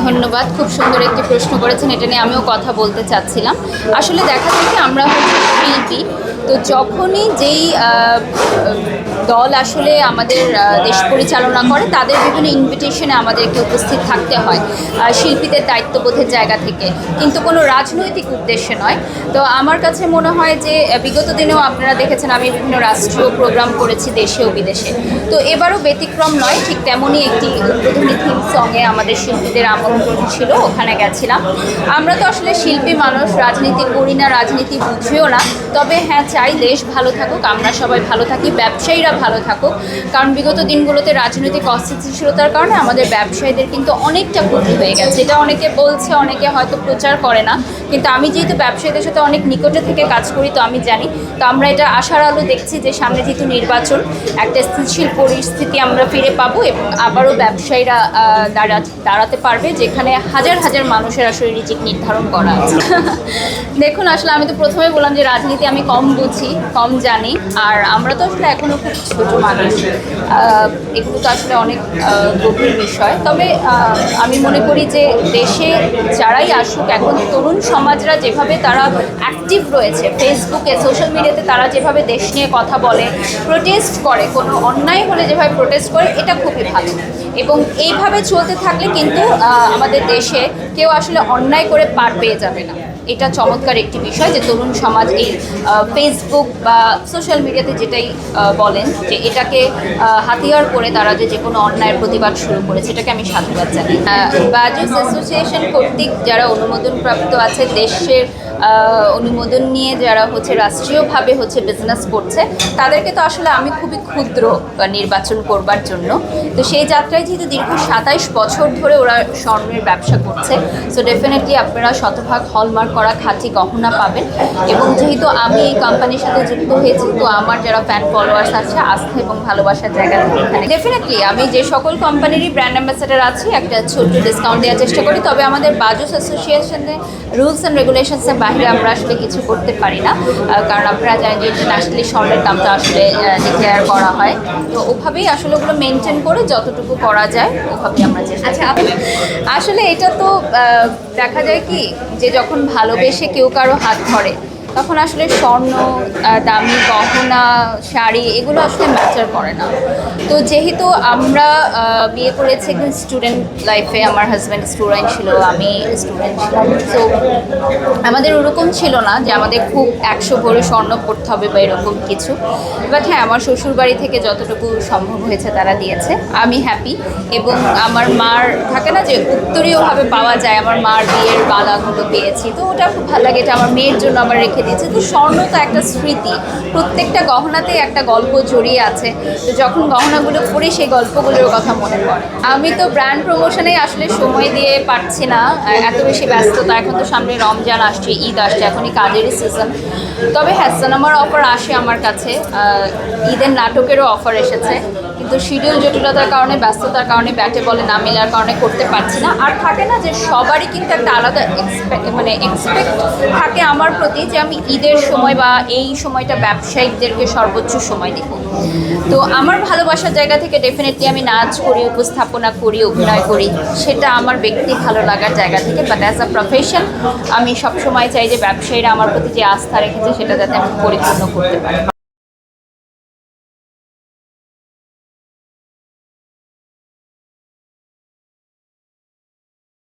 ধন্যবাদ। খুব সুন্দর একটি প্রশ্ন করেছেন, এটা নিয়ে আমিও কথা বলতে চাচ্ছিলাম। আসলে দেখা যায় কি আমরা হচ্ছে শিল্পী, তো যখনই যেই দল আসলে আমাদের দেশ পরিচালনা করে তাদের বিভিন্ন ইনভিটেশনে আমাদেরকে উপস্থিত থাকতে হয় শিল্পীদের দায়িত্ববোধের জায়গা থেকে, কিন্তু কোনো রাজনৈতিক উদ্দেশ্যে নয়। তো আমার কাছে মনে হয় যে বিগত দিনেও আপনারা দেখেছেন আমি বিভিন্ন রাষ্ট্রীয় প্রোগ্রাম করেছি দেশে ও বিদেশে, তো এবারও ব্যতিক্রম নয়। ঠিক তেমনই একটি উদ্বোধনী থিম সঙ্গে আমাদের শিল্পীদের আমন্ত্রণ ছিল, ওখানে গেছিলাম। আমরা তো আসলে শিল্পী মানুষ, রাজনীতি করি না, রাজনীতি বুঝিও না, তবে হ্যাঁ চাই দেশ ভালো থাকুক, আমরা সবাই ভালো থাকি, ব্যবসায়ীরা ভালো থাকুক। কারণ বিগত দিনগুলোতে রাজনৈতিক অস্থিতিশীলতার কারণে আমাদের ব্যবসায়ীদের কিন্তু অনেকটা ক্ষতি হয়ে গেছে। এটা অনেকে বলছে, অনেকে হয়তো প্রচার করে না, কিন্তু আমি যেহেতু ব্যবসায়ীদের সাথে অনেক নিকটে থেকে কাজ করি তো আমি জানি। তো আমরা এটা আশার আলো দেখছি যে সামনে যেহেতু নির্বাচন, একটা স্থিতিশীল পরিস্থিতি আমরা ফিরে পাবো এবং আবারও ব্যবসায়ীরা দাঁড়াতে পারবে, যেখানে হাজার হাজার মানুষের আসলে রিজিক নির্ধারণ করা আছে। দেখুন, আসলে আমি তো প্রথমে বললাম যে রাজনীতি আমি কম বুঝি, কম জানি, আর আমরা তো আসলে এখনও খুব ছোটো মানুষ, এগুলো তো আসলে অনেক গভীর বিষয়। তবে আমি মনে করি যে দেশে যারাই আসুক, এখন তরুণ সমাজরা যেভাবে তারা অ্যাক্টিভ রয়েছে ফেসবুকে, সোশ্যাল মিডিয়াতে, তারা যেভাবে দেশ নিয়ে কথা বলে, প্রোটেস্ট করে, কোনো অন্যায় হলে যেভাবে প্রোটেস্ট করে, এটা খুবই ভালো। এবং এইভাবে চলতে থাকলে কিন্তু আমাদের দেশে কেউ আসলে অন্যায় করে পার পেয়ে যাবে না। এটা চমৎকার একটি বিষয় যে তরুণ সমাজ এই ফেসবুক বা সোশ্যাল মিডিয়াতে যেটাই বলেন, যে এটাকে হাতিয়ার করে তারা যে কোনো অন্যায়ের প্রতিবাদ শুরু করেছে, এটাকে আমি সাধুবাদ জানাই। বাজুস অ্যাসোসিয়েশন কর্তৃক যারা অনুমোদনপ্রাপ্ত আছে, দেশের অনুমোদন নিয়ে যারা হচ্ছে রাষ্ট্রীয়ভাবে হচ্ছে বিজনেস করছে, তাদেরকে তো আসলে আমি খুবই ক্ষুদ্র নির্বাচন করবার জন্য। তো সেই যাত্রায় যেহেতু দীর্ঘ 27 বছর ধরে ওরা স্বর্ণের ব্যবসা করছে, সো ডেফিনেটলি আপনারা শতভাগ হলমার্ক করা খাঁটি গহনা পাবেন। এবং যেহেতু আমি এই কোম্পানির সাথে যুক্ত হয়েছি, তো আমার যারা ফ্যান ফলোয়ার্স আছে, আস্থা এবং ভালোবাসার জায়গা থেকে এখানে ডেফিনেটলি আমি যে সকল কোম্পানিরই ব্র্যান্ড অ্যাম্বাসেডার আছি একটা ছোট্ট ডিসকাউন্ট দেওয়ার চেষ্টা করি। তবে আমাদের বাজুস অ্যাসোসিয়েশনে রুলস অ্যান্ড রেগুলেশনসের বাইরে আমরা আসলে কিছু করতে পারি না, কারণ আপনারা জানেন যে ইন্টারন্যাশনালি স্বর্ণের দামটা আসলে ডিক্লেয়ার করা হয়। তো ওভাবেই আসলে ওগুলো মেনটেন করে যতটুকু করা যায় ওভাবেই আমরা চেষ্টা। আচ্ছা, আসলে এটা তো দেখা যায় কি যে যখন ভালোবেসে কেউ কারো হাত ধরে, তখন আসলে স্বর্ণ, দামি গহনা, শাড়ি এগুলো আসলে ম্যাটার করে না। তো যেহেতু আমরা বিয়ে করেছি একদিন স্টুডেন্ট লাইফে, আমার হাজব্যান্ড স্টুডেন্ট ছিল, আমি স্টুডেন্ট ছিলাম, তো আমাদের ওরকম ছিল না যে আমাদের খুব 100 ভরি স্বর্ণ পড়তে হবে বা এরকম কিছু। বাট হ্যাঁ, আমার শ্বশুরবাড়ি থেকে যতটুকু সম্ভব হয়েছে তারা দিয়েছে, আমি হ্যাপি। এবং আমার মার থাকে না যে উত্তরীয়ভাবে পাওয়া যায়, আমার মার বিয়ের বালাগুলো পেয়েছি, তো ওটা খুব ভালো লাগে, এটা আমার মেয়ের জন্য আমার রেখে দিয়েছে। তো স্বর্ণ তো একটা স্মৃতি, প্রত্যেকটা গহনাতেই একটা গল্প জড়িয়ে আছে, তো যখন গহনাগুলো পরে সেই গল্পগুলোর কথা মনে পড়ে। আমি তো ব্র্যান্ড প্রমোশনেই আসলে সময় দিয়ে পারছি না, এত বেশি ব্যস্ততা। এখন তো সামনে রমজান আসছে, ঈদ আসছে, এখনই কাজেরই সিজন। তবে হ্যাঁ, সিনেমার অফার আসে আমার কাছে, ঈদের নাটকেরও অফার এসেছে, কিন্তু শিডিউল জটিলতার কারণে, ব্যস্ততার কারণে, ব্যাটে বলে না মেলার কারণে করতে পারছি না। আর থাকে না যে সবারই কিন্তু একটা আলাদা এক্সপেক্ট থাকে আমার প্রতি, যে আমি ঈদের সময় বা এই সময়টা ব্যবসায়িকদেরকে সর্বোচ্চ সময় দেব। তো আমার ভালোবাসার জায়গা থেকে ডেফিনেটলি আমি নাচ করি, উপস্থাপনা করি, অভিনয় করি, সেটা আমার ব্যক্তি ভালো লাগার জায়গা থেকে। বাট অ্যাজ আ প্রফেশন আমি সবসময় চাই যে ব্যবসায়ীরা আমার প্রতি যে আস্থা রেখেছে সেটা যাতে আমি পরিপূর্ণ করতে পারি।